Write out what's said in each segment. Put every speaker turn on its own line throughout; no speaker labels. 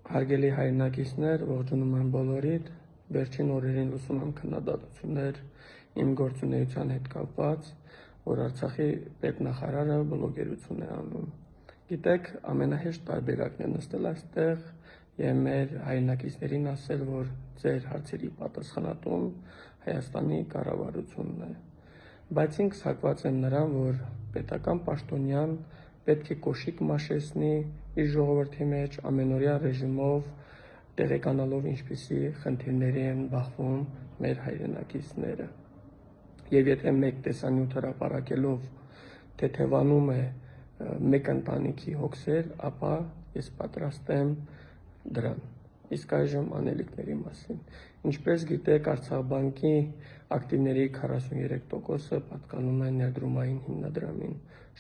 Հարգելի հայրենակիցներ, ողջունում եմ բոլորիդ։ Վերջին օրերին լսում եմ քննադատություններ իմ գործունեության հետ կապված, որ Արցախի պետնախարարը բլոգերություն է անում։ Գիտեք, ամենահեշտ տարբերակն է նստել այստեղ եւ մեր հայրենակիցներին ասել, որ ձեր հարցերի պատասխանատուն Հայաստանի կառավարությունն է։ Բայց ինքս հակված եմ նրան, որ պետական պաշտոնյան պետք է կոշիկ մաշեցնի իր ժողովրդի մեջ ամենօրյա ռեժիմով, տեղեկանալով ինչպիսի խնդիրների են բախվում մեր հայրենակիցները։ Եվ եթե մեկ տեսանյութ հրապարակելով թեթևանում է մեկ ընտանիքի հոգսեր, ապա ես պատրաստ եմ դրան։ Իսկ այժմ անելիքների մասին։ Ինչպես գիտեք, Արցախբանկի ակտիվների 43%-ը պատկանում է ներդրումային հիմնադրամին,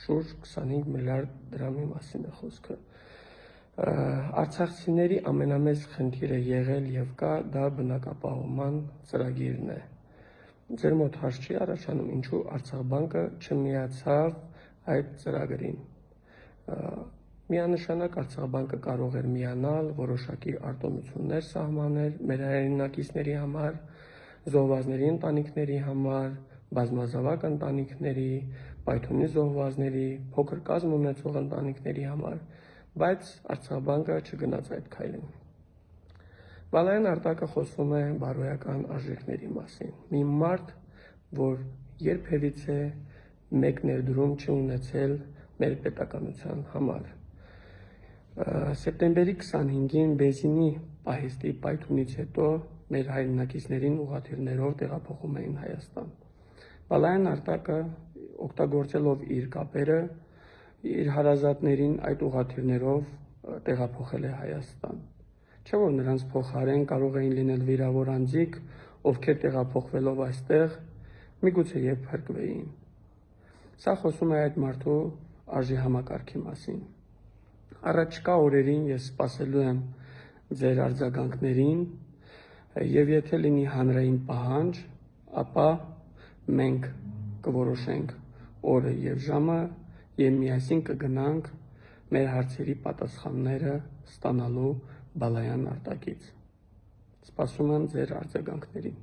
շուրջ 25 միլիարդ դրամի մասին է խոսքը։ Արցախցիների ամենամեծ խնդիրը եղել եւ կա դա բնակապահովման ծրագիրն է։ Ձեր մոտ հարց չի առաջանում, ինչու Արցախբանկը չմիացավ այդ ծրագրին։ Միանշանակ Արցախբանկը կարող էր միանալ, որոշակի արտոնություններ սահմանել մեր հայրենակիցների համար, զոհվածների ընտանիքների համար, բազմազավակ ընտանիքների, պայթունի զոհվածների, փոքր կազմ ունեցող ընտանիքների համար, բայց Արցախբանկը չգնաց այդ քայլին։ Բալայան Արտակը խոսում է բարոյական արժեքների մասին։ Մի մարդ, որ երբևիցե մեկ ներդրում չի ունեցել մեր պետականության համար։ Սեպտեմբերի 25-ին բենզինի պահեստի պայթունից հետո մեր հայրենակիցներին ուղղաթիռներով տեղափոխում էին Հայաստան։ Բալայան Արտակը, օգտագործելով իր կապերը, իր հարազատներին այդ ուղղաթիռներով տեղափոխել է Հայաստան։ Չէ՞ որ նրանց փոխարեն կարող էին լինել վիրավոր անձիկ, ովքեր տեղափոխվելով այստեղ միգուցե եւ փրկվեին։ Սա խոսում է այդ մարդու արժի համակարգի մասին։ Առաջիկա օրերին ես սպասելու եմ ձեր արձագանքներին եւ եթե լինի հանրային պահանջ, ապա մենք կորոշենք օրը եւ ժամը եւ միասին կգնանք մեր հարցերի պատասխանները ստանալու Բալայան Արտակից։ Սպասում եմ ձեր արձագանքներին։